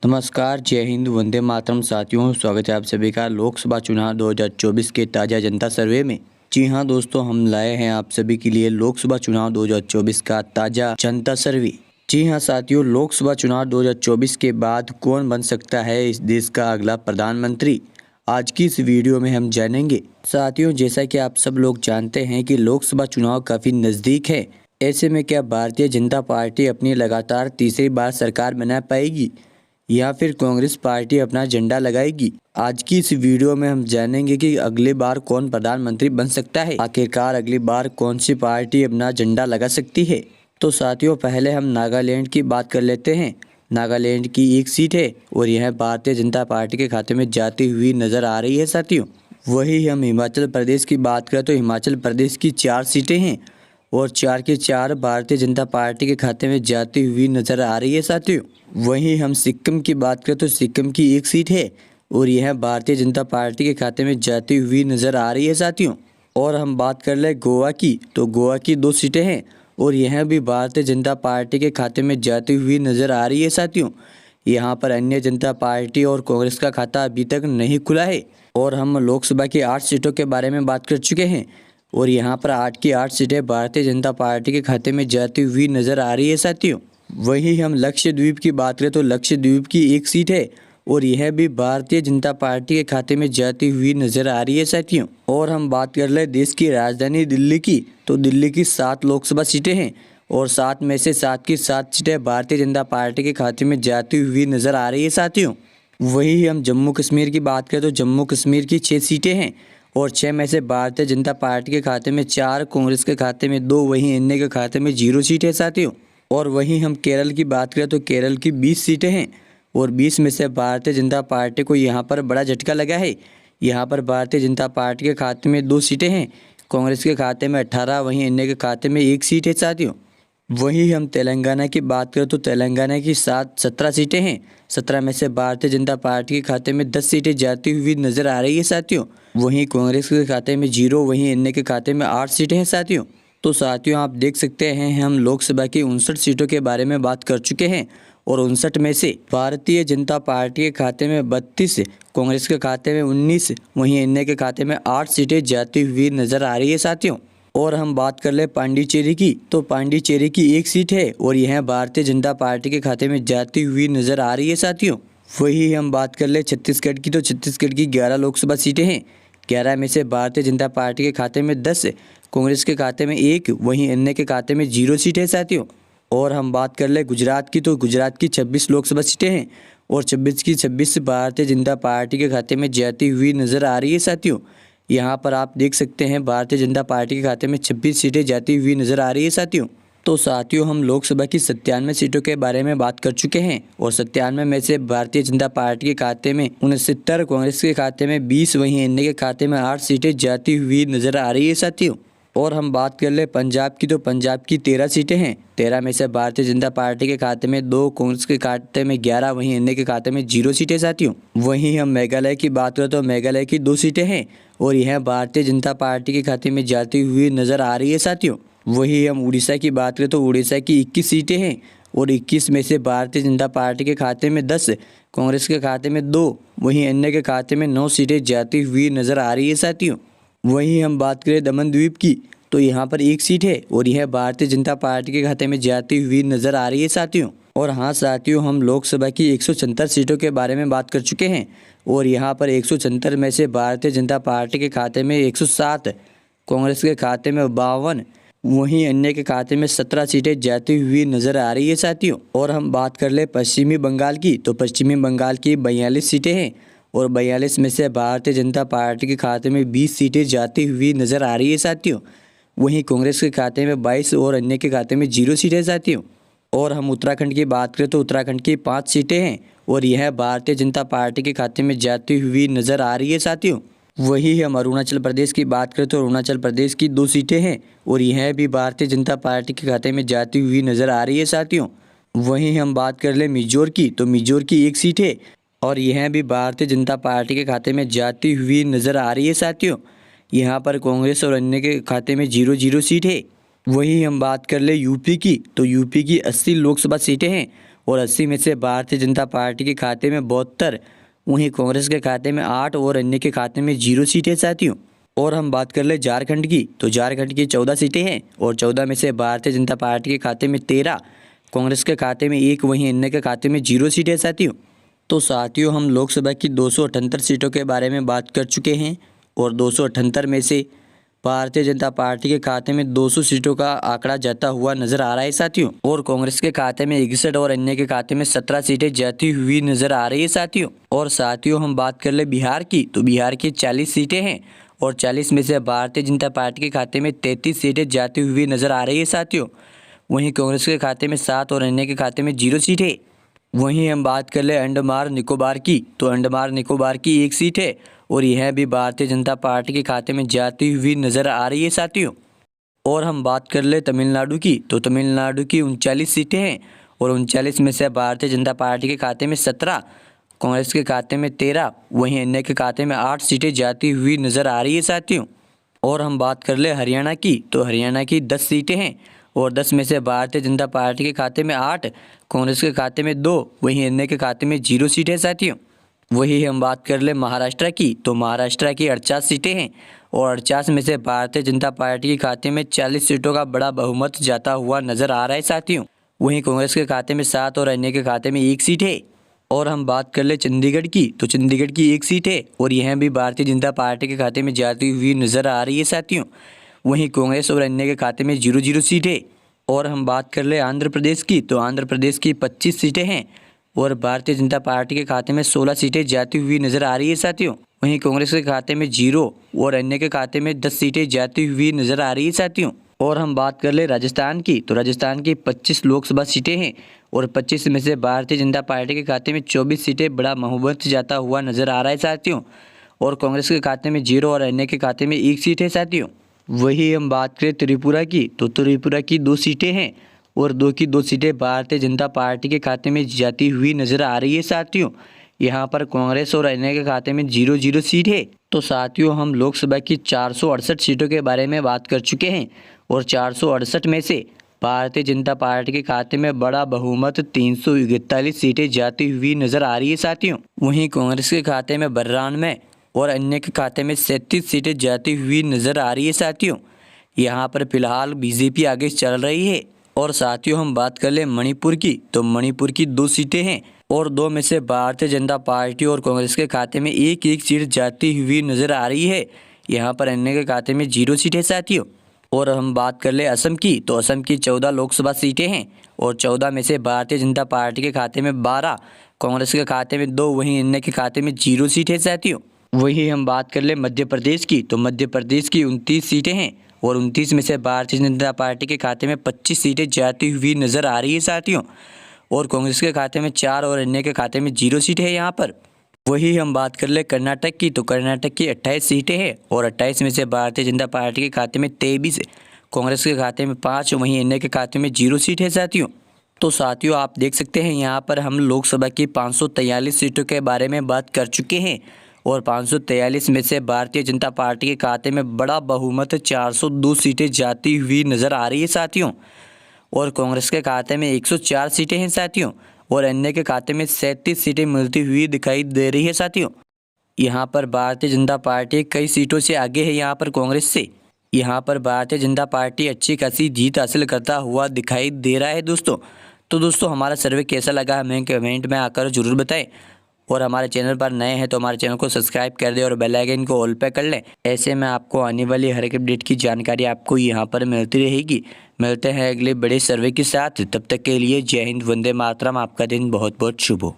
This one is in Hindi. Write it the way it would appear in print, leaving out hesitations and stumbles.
नमस्कार, जय हिंद, वंदे मातरम साथियों। स्वागत है आप सभी का लोकसभा चुनाव 2024 के ताज़ा जनता सर्वे में। जी हाँ दोस्तों, हम लाए हैं आप सभी के लिए लोकसभा चुनाव 2024 का ताज़ा जनता सर्वे। जी हाँ साथियों, लोकसभा चुनाव 2024 के बाद कौन बन सकता है इस देश का अगला प्रधानमंत्री, आज की इस वीडियो में हम जानेंगे। साथियों, जैसा कि आप सब लोग जानते हैं कि लोकसभा चुनाव काफ़ी नज़दीक है। ऐसे में क्या भारतीय जनता पार्टी अपनी लगातार तीसरी बार सरकार बना पाएगी या फिर कांग्रेस पार्टी अपना झंडा लगाएगी? आज की इस वीडियो में हम जानेंगे कि अगली बार कौन प्रधानमंत्री बन सकता है। आखिरकार अगली बार कौन सी पार्टी अपना झंडा लगा सकती है। तो साथियों, पहले हम नागालैंड की बात कर लेते हैं। नागालैंड की एक सीट है और यह भारतीय जनता पार्टी के खाते में जाती हुई नजर आ रही है साथियों। वही हम हिमाचल प्रदेश की बात करें तो हिमाचल प्रदेश की 4 सीटें हैं और 4 की 4 भारतीय जनता पार्टी के खाते में जाती हुई नजर आ रही है साथियों। वहीं हम सिक्किम की बात करें तो सिक्किम की एक सीट है और यह भारतीय जनता पार्टी के खाते में जाती हुई नजर आ रही है साथियों। और हम बात कर ले गोवा की, तो गोवा की 2 सीटें हैं और यह भी भारतीय जनता पार्टी के खाते में जाती हुई नजर आ रही है साथियों। यहाँ पर अन्य जनता पार्टी और कांग्रेस का खाता अभी तक नहीं खुला है। और हम लोकसभा की 8 सीटों के बारे में बात कर चुके हैं और यहाँ पर 8 की 8 सीटें भारतीय जनता पार्टी के खाते में जाती हुई नजर आ रही है साथियों। वहीं हम लक्षद्वीप की बात करें तो लक्षद्वीप की एक सीट है और यह भी भारतीय जनता पार्टी के खाते में जाती हुई नजर आ रही है साथियों। और हम बात कर ले देश की राजधानी दिल्ली की, तो दिल्ली की 7 लोकसभा सीटें हैं और 7 में से 7 की 7 सीटें भारतीय जनता पार्टी के खाते में जाती हुई नजर आ रही है साथियों। वही हम जम्मू कश्मीर की बात करें तो जम्मू कश्मीर की 6 सीटें हैं और 6 में से भारतीय जनता पार्टी के खाते में 4, कांग्रेस के खाते में 2, वहीं अन्य के खाते में 0 सीट है साथियों। और वहीं हम केरल की बात करें तो केरल की 20 सीटें हैं और 20 में से भारतीय जनता पार्टी को यहाँ पर बड़ा झटका लगा है। यहाँ पर भारतीय जनता पार्टी के खाते में 2 सीटें हैं, कांग्रेस के खाते में 18, वहीं अन्य के खाते में 1 सीट है साथियों। वहीं हम तेलंगाना की बात करें तो तेलंगाना की 17 सीटें हैं। 17 में से भारतीय जनता पार्टी के खाते में 10 सीटें जाती हुई नजर आ रही है साथियों। वहीं कांग्रेस के खाते में 0, वहीं अन्य के खाते में 8 सीटें हैं साथियों। तो साथियों, आप देख सकते हैं हम लोकसभा की 59 सीटों के बारे में बात कर चुके हैं और 59 में से भारतीय जनता पार्टी के खाते में 32, कांग्रेस के खाते में 19, वहीं अन्य के खाते में 8 सीटें जाती हुई नजर आ रही है साथियों। और हम बात कर ले पांडिचेरी की, तो पांडिचेरी की 1 सीट है और यह भारतीय जनता पार्टी के खाते में जाती हुई नजर आ रही है साथियों। वही हम बात कर ले छत्तीसगढ़ की, तो छत्तीसगढ़ की 11 लोकसभा सीटें हैं। 11 में से भारतीय जनता पार्टी के खाते में 10, कांग्रेस के खाते में 1, वहीं अन्य के खाते में 0 सीट है साथियों। और हम बात कर ले गुजरात की, तो गुजरात की 26 लोकसभा सीटें हैं और 26 की 26 भारतीय जनता पार्टी के खाते में जाती हुई नजर आ रही है साथियों। यहाँ पर आप देख सकते हैं भारतीय जनता पार्टी के खाते में 26 सीटें जाती हुई नजर आ रही है साथियों। तो साथियों, हम लोकसभा की 97 सीटों के बारे में बात कर चुके हैं और 97 में से भारतीय जनता पार्टी के खाते में 69, कांग्रेस के खाते में 20, वहीं अन्य के खाते में 8 सीटें जाती हुई नजर आ रही है साथियों। और हम बात कर ले पंजाब की, तो पंजाब की 13 सीटें हैं। 13 में से भारतीय जनता पार्टी के खाते में 2, कांग्रेस के खाते में 11, वहीं अन्य के खाते में 0 सीटें साथियों। वहीं हम मेघालय की बात करें तो मेघालय की 2 सीटें हैं और यह भारतीय जनता पार्टी के खाते में जाती हुई नजर आ रही है साथियों। वही हम उड़ीसा की बात करें तो उड़ीसा की 21 सीटें हैं और 21 में से भारतीय जनता पार्टी के खाते में 10, कांग्रेस के खाते में 2, वहीं अन्य के खाते में 9 सीटें जाती हुई नजर आ रही है साथियों। वहीं हम बात करें दमन द्वीप की, तो यहाँ पर 1 सीट है और यह भारतीय जनता पार्टी के खाते में जाती हुई नजर आ रही है साथियों। और हाँ साथियों, हम लोकसभा की 176 सीटों के बारे में बात कर चुके हैं और यहाँ पर 176 में से भारतीय जनता पार्टी के खाते में 107, कांग्रेस के खाते में 52, वहीं अन्य के खाते में 17 सीटें जाती हुई नजर आ रही है साथियों। और हम बात कर ले पश्चिमी बंगाल की, तो पश्चिमी बंगाल की 42 सीटें हैं और 42 में से भारतीय जनता पार्टी के खाते में 20 सीटें जाती हुई नजर आ रही है साथियों। वहीं कांग्रेस के खाते में 22 और अन्य के खाते में 0 सीटें साथियों। और हम उत्तराखंड की बात करें तो उत्तराखंड की 5 सीटें हैं और यह भारतीय जनता पार्टी के खाते में जाती हुई नजर आ रही है साथियों। वही हम अरुणाचल प्रदेश की बात करें तो अरुणाचल प्रदेश की 2 सीटें हैं और यह भी भारतीय जनता पार्टी के खाते में जाती हुई नजर आ रही है साथियों। वहीं हम बात कर ले मिजोर की, तो मिजोर की 1 सीट है और यह भी भारतीय जनता पार्टी के खाते में जाती हुई नजर आ रही है साथियों। यहाँ पर कांग्रेस और अन्य के खाते में 0 सीट है। वहीं हम बात कर ले यूपी की, तो यूपी की 80 लोकसभा सीटें हैं और 80 में से भारतीय जनता पार्टी के खाते में 72, वहीं कांग्रेस के खाते में 8 और अन्य के खाते में 0 सीटें साथियों। और हम बात कर ले झारखंड की, तो झारखंड की 14 सीटें हैं और 14 में से भारतीय जनता पार्टी के खाते में 13, कांग्रेस के खाते में 1, वहीं अन्य के खाते में 0 सीटें साथियों। तो साथियों हम लोकसभा की 278 सीटों के बारे में बात कर चुके हैं और 278 में से भारतीय जनता पार्टी के खाते में 200 सीटों का आंकड़ा जाता हुआ नजर आ रहा है साथियों, और कांग्रेस के खाते में 61 और अन्य के खाते में 17 सीटें जाती हुई नजर आ रही है साथियों। और साथियों हम बात कर ले बिहार की, तो बिहार की 40 सीटें हैं और 40 में से भारतीय जनता पार्टी के खाते में 33 सीटें जाती हुई नजर आ रही है साथियों। वहीं कांग्रेस के खाते में 7 और अन्य के खाते में 0 सीट है। वहीं हम बात कर ले अंडमान निकोबार की, तो अंडमान निकोबार की 1 सीट है और यह भी भारतीय जनता पार्टी के खाते में जाती हुई नजर आ रही है साथियों। और हम बात कर ले तमिलनाडु की, तो तमिलनाडु की 39 सीटें हैं और 39 में से भारतीय जनता पार्टी के खाते में 17, कांग्रेस के खाते में 13, वहीं अन्य के खाते में 8 सीटें जाती हुई नजर आ रही है साथियों। और हम बात कर ले हरियाणा की, तो हरियाणा की 10 सीटें हैं और 10 में से भारतीय जनता पार्टी के खाते में 8, कांग्रेस के खाते में 2, वहीं अन्य के खाते में 0 सीटें साथियों। वही हम बात कर ले महाराष्ट्र की, तो महाराष्ट्र की 48 सीटें हैं और 48 में से भारतीय जनता पार्टी के खाते में 40 सीटों का बड़ा बहुमत जाता हुआ नजर आ रहा है साथियों। वहीं कांग्रेस के खाते में 7 और अन्य के खाते में 1 सीट है। और हम बात कर ले चंडीगढ़ की, तो चंडीगढ़ की 1 सीट है और यह भी भारतीय जनता पार्टी के खाते में जाती हुई नजर आ रही है साथियों। वहीं कांग्रेस और अन्य के खाते में 0-0 सीट है। और हम बात कर ले आंध्र प्रदेश की, तो आंध्र प्रदेश की 25 सीटें हैं और भारतीय जनता पार्टी के खाते में 16 सीटें जाती हुई नजर आ रही है साथियों। वहीं कांग्रेस के खाते में 0 और अन्य के खाते में 10 सीटें जाती हुई नजर आ रही है साथियों। और हम बात कर ले राजस्थान की, तो राजस्थान की 25 लोकसभा सीटें हैं और 25 में से भारतीय जनता पार्टी के खाते में 24 सीटें बड़ा बहुमत जाता हुआ नजर आ रहा है साथियों। और कांग्रेस के खाते में 0 और अन्य के खाते में 1 सीट है साथियों। वही हम बात करें त्रिपुरा की, तो त्रिपुरा की 2 सीटें हैं और 2 की 2 सीटें भारतीय जनता पार्टी के खाते में जाती हुई नजर आ रही है साथियों। यहाँ पर कांग्रेस और अन्य के खाते में 0-0 सीट है। तो साथियों हम लोकसभा की 468 सीटों के बारे में बात कर चुके हैं और 468 में से भारतीय जनता पार्टी के खाते में बड़ा बहुमत 341 सीटें जाती हुई नजर आ रही है साथियों। वहीं कांग्रेस के खाते में 92 और अन्य के खाते में 37 सीटें जाती हुई नजर आ रही है साथियों। यहाँ पर फिलहाल बीजेपी आगे चल रही है। और साथियों हम बात कर ले मणिपुर की, तो मणिपुर की 2 सीटें हैं और 2 में से भारतीय जनता पार्टी और कांग्रेस के खाते में 1-1 सीट जाती हुई नजर आ रही है। यहाँ पर अन्य के खाते में 0 सीट है साथियों। और हम बात कर ले असम की, तो असम की 14 लोकसभा सीटें हैं और 14 में से भारतीय जनता पार्टी के खाते में 12, कांग्रेस के खाते में 2, वहीं अन्य के खाते में 0 सीट है साथियों। वही हम बात कर ले मध्य प्रदेश की, तो मध्य प्रदेश की 29 सीटें हैं और 29 में से भारतीय जनता पार्टी के खाते में 25 सीटें जाती हुई नजर आ रही है साथियों। और कांग्रेस के खाते में 4 और अन्य के खाते में 0 सीट है यहाँ पर। वही हम बात कर ले कर्नाटक की, तो कर्नाटक की 28 सीटें हैं और 28 में से भारतीय जनता पार्टी के खाते में 23, कांग्रेस के खाते में 5, वहीं अन्य के खाते में 0 सीट है साथियों। तो साथियों आप देख सकते हैं यहाँ पर हम लोकसभा की 543 सीटों के बारे में बात कर चुके हैं और 543 में से भारतीय जनता पार्टी के खाते में बड़ा बहुमत 402 सीटें जाती हुई नजर आ रही है साथियों। और कांग्रेस के खाते में 104 सीटें हैं साथियों और अन्य के खाते में 37 सीटें मिलती हुई दिखाई दे रही है साथियों। यहाँ पर भारतीय जनता पार्टी कई सीटों से आगे है यहाँ पर कांग्रेस से। यहाँ पर भारतीय जनता पार्टी अच्छी खासी जीत हासिल करता हुआ दिखाई दे रहा है दोस्तों। तो दोस्तों हमारा सर्वे कैसा लगा हमें कमेंट में आकर जरूर बताएं और हमारे चैनल पर नए हैं तो हमारे चैनल को सब्सक्राइब कर दें और बेल आइकन को ऑल पे कर लें। ऐसे में आपको आने वाली हर एक अपडेट की जानकारी आपको यहाँ पर मिलती रहेगी। मिलते हैं अगले बड़े सर्वे के साथ, तब तक के लिए जय हिंद, वंदे मातरम। आपका दिन बहुत बहुत शुभ हो।